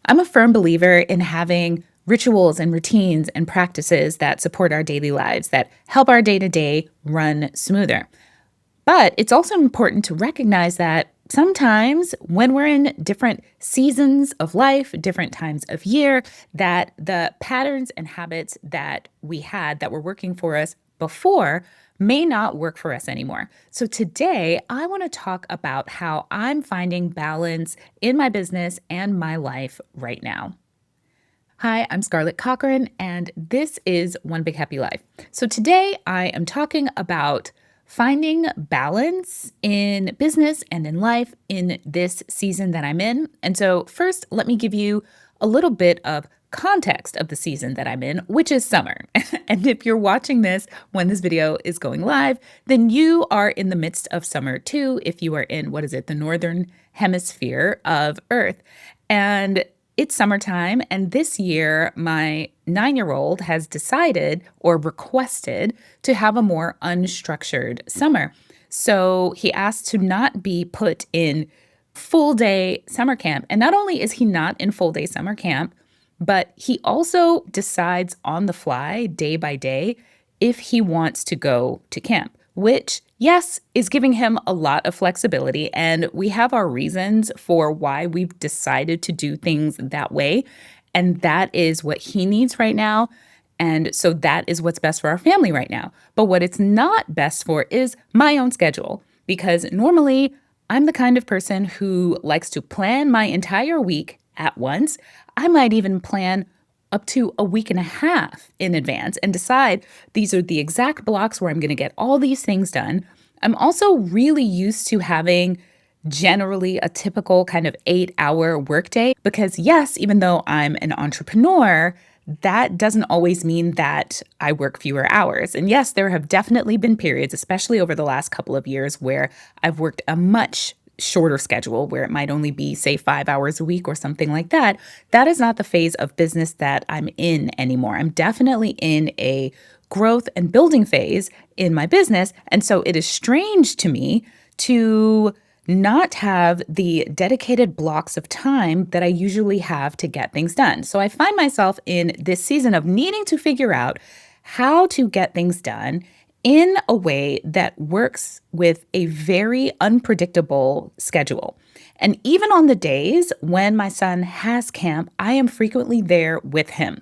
I'm a firm believer in having rituals and routines and practices that support our daily lives, that help our day to day run smoother. But it's also important to recognize that sometimes when we're in different seasons of life, different times of year, that the patterns and habits that we had that were working for us before may not work for us anymore. So today, I want to talk about how I'm finding balance in my business and my life right now. Hi, I'm Scarlett Cochran, and this is One Big Happy Life. So today I am talking about finding balance in business and in life in this season that I'm in. And so, first, let me give you a little bit of context of the season that I'm in, which is summer. And if you're watching this when this video is going live, then you are in the midst of summer too, if you are in, what is it, the northern hemisphere of Earth. And it's summertime, and this year, my 9-year-old has decided or requested to have a more unstructured summer. So he asked to not be put in full day summer camp. And not only is he not in full day summer camp, but he also decides on the fly, day by day, if he wants to go to camp, which, yes, is giving him a lot of flexibility. And we have our reasons for why we've decided to do things that way. And that is what he needs right now. And so that is what's best for our family right now. But what it's not best for is my own schedule, because normally I'm the kind of person who likes to plan my entire week at once. I might even plan up to a week and a half in advance and decide these are the exact blocks where I'm going to get all these things done. I'm also really used to having generally a typical kind of 8-hour workday because, yes, even though I'm an entrepreneur, that doesn't always mean that I work fewer hours. And yes, there have definitely been periods, especially over the last couple of years, where I've worked a much shorter schedule where it might only be, say, 5 hours a week or something like that. That is not the phase of business that I'm in anymore. I'm definitely in a growth and building phase in my business. And so it is strange to me to not have the dedicated blocks of time that I usually have to get things done. So I find myself in this season of needing to figure out how to get things done in a way that works with a very unpredictable schedule. And even on the days when my son has camp, I am frequently there with him.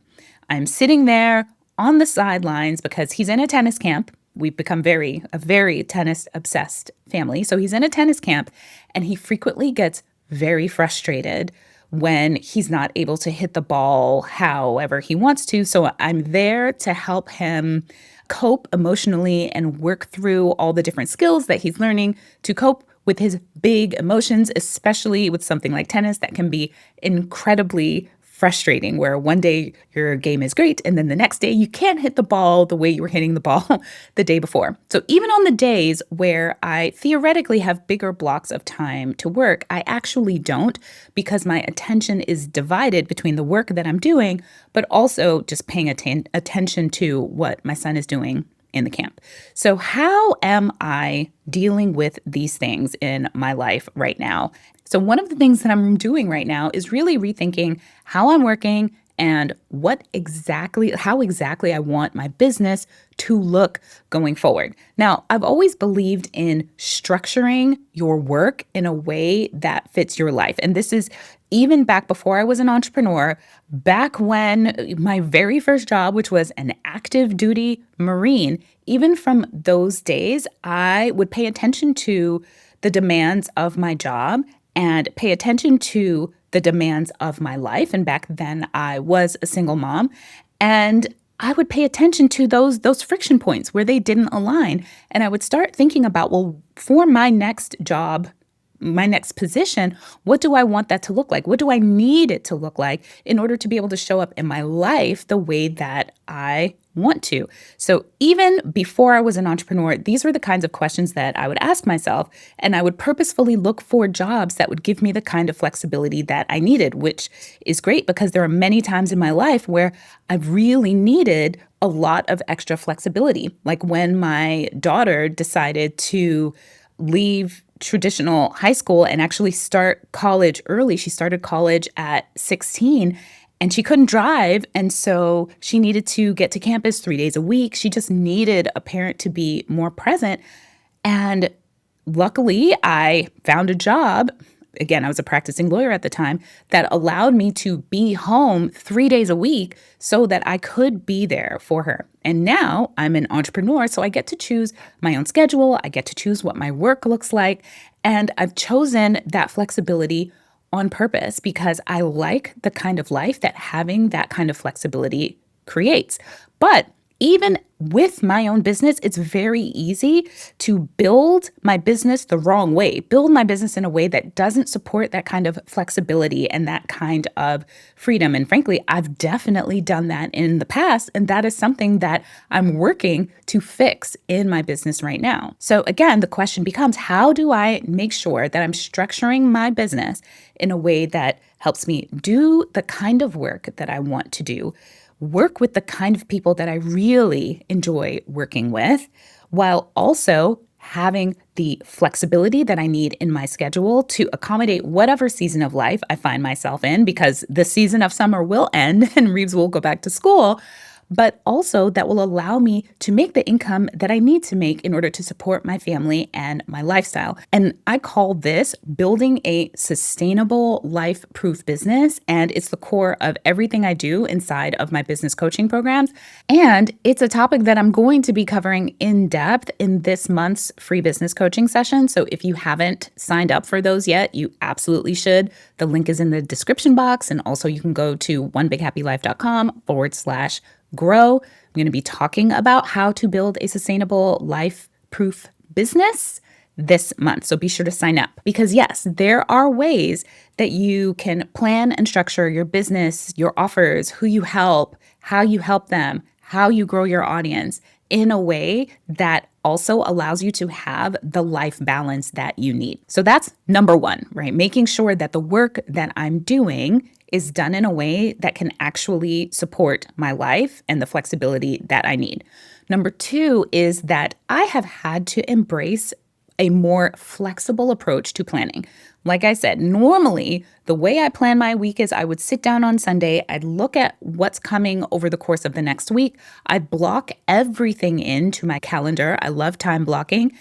I'm sitting there on the sidelines because he's in a tennis camp. We've become a very tennis obsessed family. So he's in a tennis camp, and he frequently gets very frustrated when he's not able to hit the ball however he wants to. So I'm there to help him cope emotionally and work through all the different skills that he's learning to cope with his big emotions, especially with something like tennis that can be incredibly frustrating, where one day your game is great and then the next day you can't hit the ball the way you were hitting the ball the day before. So even on the days where I theoretically have bigger blocks of time to work, I actually don't, because my attention is divided between the work that I'm doing, but also just paying attention to what my son is doing in the camp. So how am I dealing with these things in my life right now? So one of the things that I'm doing right now is really rethinking how I'm working and how exactly I want my business to look going forward. Now, I've always believed in structuring your work in a way that fits your life. And this is even back before I was an entrepreneur, back when my very first job, which was an active duty Marine, even from those days, I would pay attention to the demands of my job and pay attention to the demands of my life. And back then I was a single mom, and I would pay attention to those friction points where they didn't align. And I would start thinking about, well, for my next job, my next position, what do I want that to look like? What do I need it to look like in order to be able to show up in my life the way that I want to? So even before I was an entrepreneur, these were the kinds of questions that I would ask myself, and I would purposefully look for jobs that would give me the kind of flexibility that I needed, which is great because there are many times in my life where I've really needed a lot of extra flexibility. Like when my daughter decided to leave traditional high school and actually start college early. She started college at 16 and she couldn't drive. And so she needed to get to campus 3 days a week. She just needed a parent to be more present. And luckily, I found a job. Again, I was a practicing lawyer at the time that allowed me to be home 3 days a week so that I could be there for her. And now I'm an entrepreneur, so I get to choose my own schedule. I get to choose what my work looks like. And I've chosen that flexibility on purpose because I like the kind of life that having that kind of flexibility creates. But even with my own business, it's very easy to build my business the wrong way, build my business in a way that doesn't support that kind of flexibility and that kind of freedom. And frankly, I've definitely done that in the past. And that is something that I'm working to fix in my business right now. So again, the question becomes, how do I make sure that I'm structuring my business in a way that helps me do the kind of work that I want to do, work with the kind of people that I really enjoy working with, while also having the flexibility that I need in my schedule to accommodate whatever season of life I find myself in, because the season of summer will end and Reeves will go back to school, but also that will allow me to make the income that I need to make in order to support my family and my lifestyle. And I call this building a sustainable, life-proof business. And it's the core of everything I do inside of my business coaching programs. And it's a topic that I'm going to be covering in depth in this month's free business coaching session. So if you haven't signed up for those yet, you absolutely should. The link is in the description box. And also you can go to onebighappylife.com/grow. I'm going to be talking about how to build a sustainable, life-proof business this month. So be sure to sign up because yes, there are ways that you can plan and structure your business, your offers, who you help, how you help them, how you grow your audience in a way that also allows you to have the life balance that you need. So that's number one, right? Making sure that the work that I'm doing is done in a way that can actually support my life and the flexibility that I need. Number two is that I have had to embrace a more flexible approach to planning. Like I said, normally the way I plan my week is I would sit down on Sunday, I'd look at what's coming over the course of the next week, I'd block everything into my calendar. I love time blocking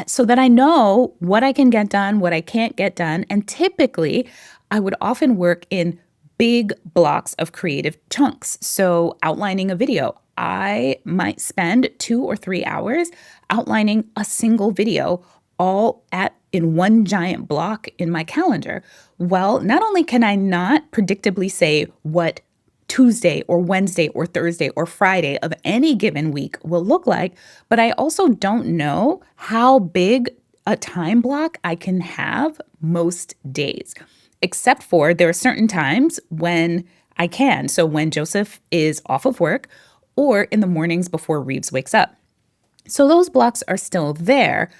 so that I know what I can get done, what I can't get done. And typically, I would often work in big blocks of creative chunks. So outlining a video, I might spend 2 or 3 hours outlining a single video all in one giant block in my calendar. Well, not only can I not predictably say what Tuesday or Wednesday or Thursday or Friday of any given week will look like, but I also don't know how big a time block I can have most days, except for there are certain times when I can. So when Joseph is off of work or in the mornings before Reeves wakes up. So those blocks are still there,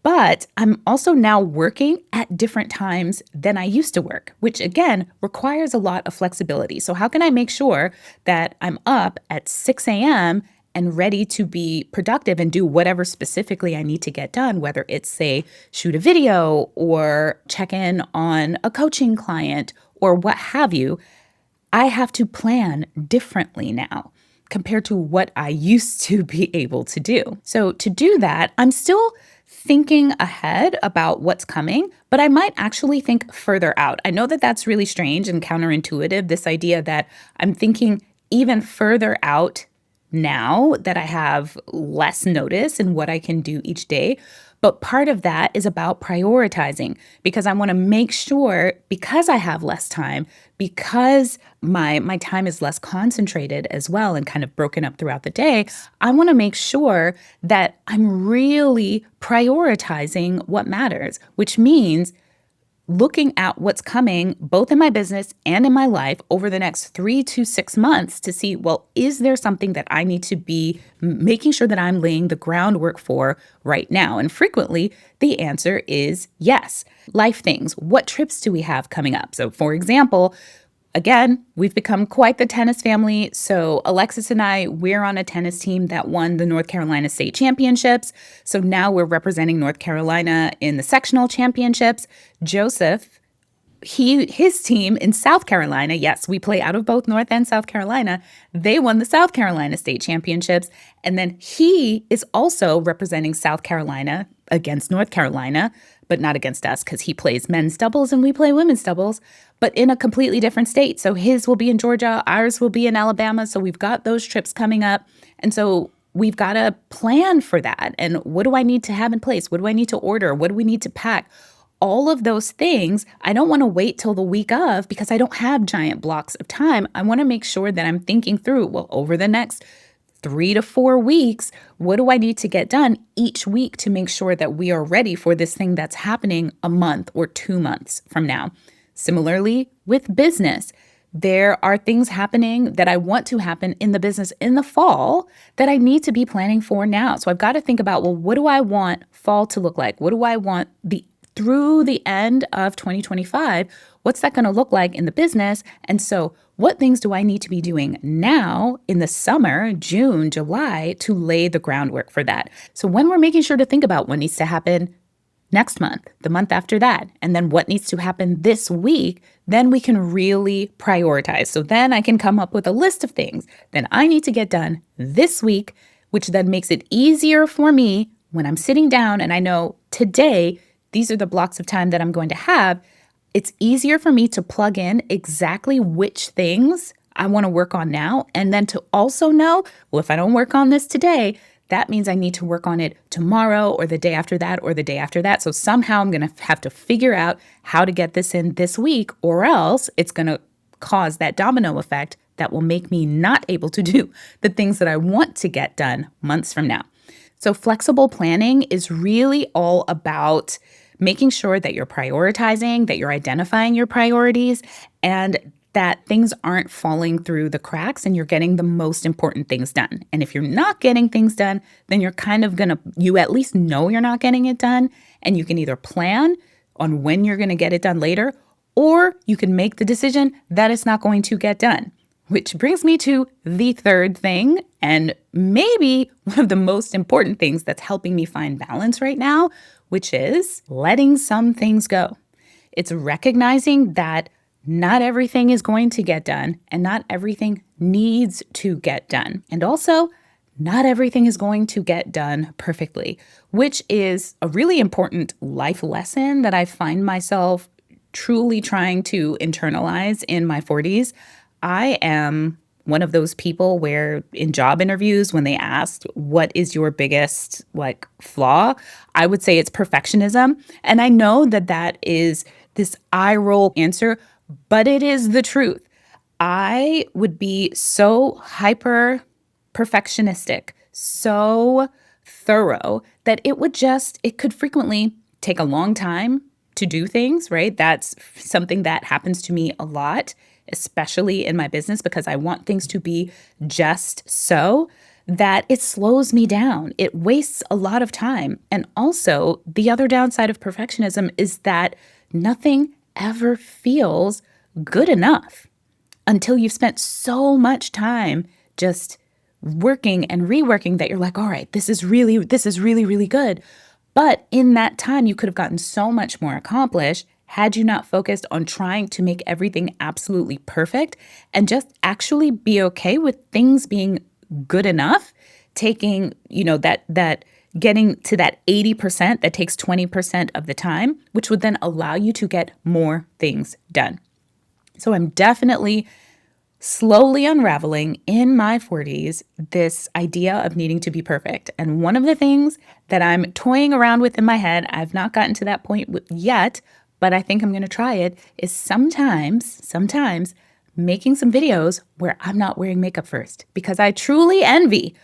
but I'm also now working at different times than I used to work, which again requires a lot of flexibility. So how can I make sure that I'm up at 6 a.m. and ready to be productive and do whatever specifically I need to get done, whether it's, say, shoot a video or check in on a coaching client or what have you? I have to plan differently now compared to what I used to be able to do. So to do that, I'm still thinking ahead about what's coming, but I might actually think further out. I know that that's really strange and counterintuitive, this idea that I'm thinking even further out now that I have less notice in what I can do each day. But part of that is about prioritizing because I want to make sure, because I have less time, because my time is less concentrated as well and kind of broken up throughout the day, I want to make sure that I'm really prioritizing what matters, which means looking at what's coming both in my business and in my life over the next 3 to 6 months to see, well, is there something that I need to be making sure that I'm laying the groundwork for right now? And frequently, the answer is yes. Life things. What trips do we have coming up? So for example, Again, we've become quite the tennis family. So Alexis and I, we're on a tennis team that won the North Carolina state championships. So now we're representing North Carolina in the sectional championships. Joseph, his team in South Carolina, yes, we play out of both North and South Carolina. They won the South Carolina state championships. And then he is also representing South Carolina against North Carolina, but not against us because he plays men's doubles and we play women's doubles, but in a completely different state. So his will be in Georgia, ours will be in Alabama. So we've got those trips coming up. And so we've got to plan for that. And what do I need to have in place? What do I need to order? What do we need to pack? All of those things, I don't want to wait till the week of because I don't have giant blocks of time. I want to make sure that I'm thinking through, well, over the next 3 to 4 weeks, what do I need to get done each week to make sure that we are ready for this thing that's happening a month or 2 months from now? Similarly, with business, there are things happening that I want to happen in the business in the fall that I need to be planning for now. So I've got to think about, well, what do I want fall to look like? What do I want through the end of 2025, what's that going to look like in the business? And so what things do I need to be doing now in the summer, June, July, to lay the groundwork for that? So when we're making sure to think about what needs to happen next month, the month after that, and then what needs to happen this week, then we can really prioritize. So then I can come up with a list of things that I need to get done this week, which then makes it easier for me when I'm sitting down and I know today, these are the blocks of time that I'm going to have. It's easier for me to plug in exactly which things I want to work on now. And then to also know, well, if I don't work on this today, that means I need to work on it tomorrow or the day after that or the day after that. So somehow I'm going to have to figure out how to get this in this week, or else it's going to cause that domino effect that will make me not able to do the things that I want to get done months from now. So flexible planning is really all about making sure that you're prioritizing, that you're identifying your priorities, and that things aren't falling through the cracks and you're getting the most important things done. And if you're not getting things done, then you're kind of you at least know you're not getting it done, and you can either plan on when you're going to get it done later, or you can make the decision that it's not going to get done. Which brings me to the third thing, and maybe one of the most important things that's helping me find balance right now, which is letting some things go. It's recognizing that not everything is going to get done and not everything needs to get done. And also, not everything is going to get done perfectly, which is a really important life lesson that I find myself truly trying to internalize in my 40s. I am one of those people where in job interviews, when they asked, what is your biggest flaw? I would say it's perfectionism. And I know that that is this eye roll answer, but it is the truth. I would be so hyper perfectionistic, so thorough that it could frequently take a long time to do things, right? That's something that happens to me a lot, especially in my business, because I want things to be just so that it slows me down. It wastes a lot of time. And also, the other downside of perfectionism is that nothing ever feels good enough until you've spent so much time just working and reworking that you're like, all right, this is really, really good. But in that time, you could have gotten so much more accomplished had you not focused on trying to make everything absolutely perfect and just actually be okay with things being good enough, taking, that getting to that 80% that takes 20% of the time, which would then allow you to get more things done. So I'm definitely slowly unraveling in my 40s this idea of needing to be perfect. And one of the things that I'm toying around with in my head, I've not gotten to that point yet, but I think I'm going to try it, is sometimes making some videos where I'm not wearing makeup first, because I truly envy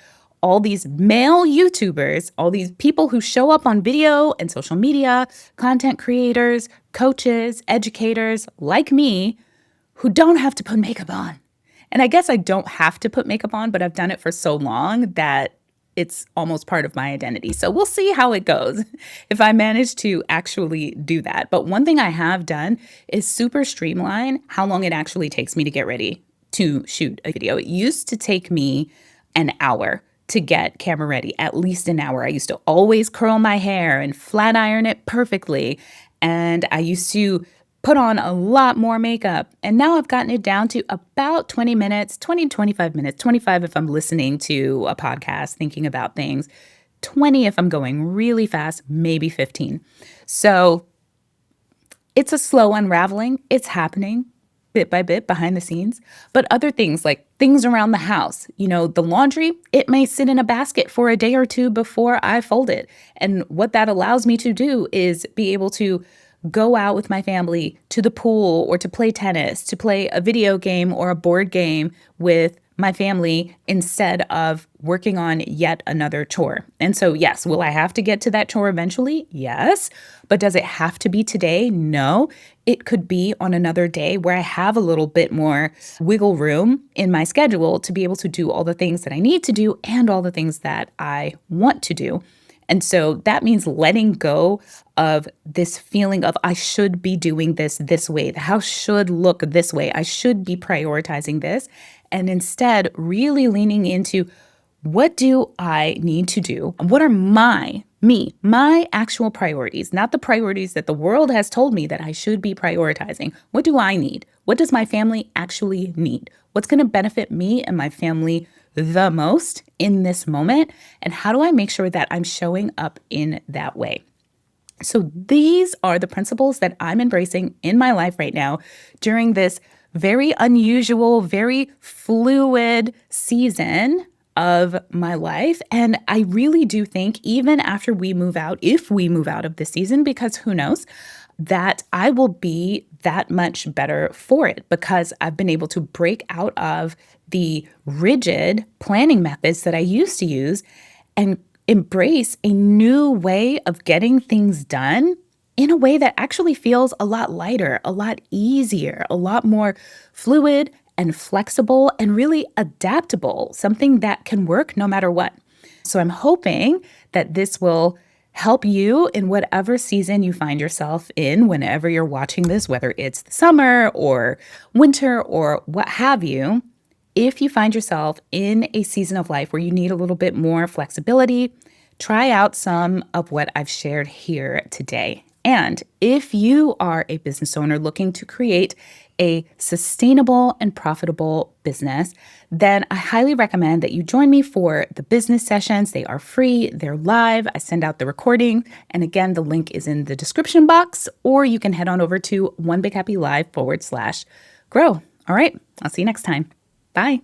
all these male YouTubers, all these people who show up on video and social media, content creators, coaches, educators like me, who don't have to put makeup on. And I guess I don't have to put makeup on, but I've done it for so long that it's almost part of my identity. So we'll see how it goes if I manage to actually do that. But one thing I have done is super streamline how long it actually takes me to get ready to shoot a video. It used to take me an hour to get camera ready, at least an hour. I used to always curl my hair and flat iron it perfectly. And I used to put on a lot more makeup. And now I've gotten it down to about 20 minutes, 20, 25 minutes, 25 if I'm listening to a podcast, thinking about things, 20 if I'm going really fast, maybe 15. So it's a slow unraveling. It's happening bit by bit behind the scenes. But other things like things around the house, the laundry, it may sit in a basket for a day or two before I fold it. And what that allows me to do is be able to go out with my family to the pool or to play tennis, to play a video game or a board game with my family instead of working on yet another chore. And so, yes, will I have to get to that chore eventually? Yes. But does it have to be today? No. It could be on another day where I have a little bit more wiggle room in my schedule to be able to do all the things that I need to do and all the things that I want to do. And so that means letting go of this feeling of I should be doing this way. The house should look this way. I should be prioritizing this. And instead, really leaning into what do I need to do? What are my actual priorities, not the priorities that the world has told me that I should be prioritizing. What do I need? What does my family actually need? What's going to benefit me and my family the most in this moment? And how do I make sure that I'm showing up in that way? So these are the principles that I'm embracing in my life right now during this very unusual, very fluid season of my life. And I really do think even after we move out, if we move out of this season, because who knows, that I will be that much better for it because I've been able to break out of the rigid planning methods that I used to use and embrace a new way of getting things done in a way that actually feels a lot lighter, a lot easier, a lot more fluid and flexible and really adaptable, something that can work no matter what. So I'm hoping that this will help you in whatever season you find yourself in whenever you're watching this, whether it's the summer or winter or what have you. If you find yourself in a season of life where you need a little bit more flexibility, try out some of what I've shared here today. And if you are a business owner looking to create a sustainable and profitable business, then I highly recommend that you join me for the business sessions. They are free, they're live. I send out the recording. And again, the link is in the description box, or you can head on over to onebighappylive.com/grow. All right, I'll see you next time. Bye.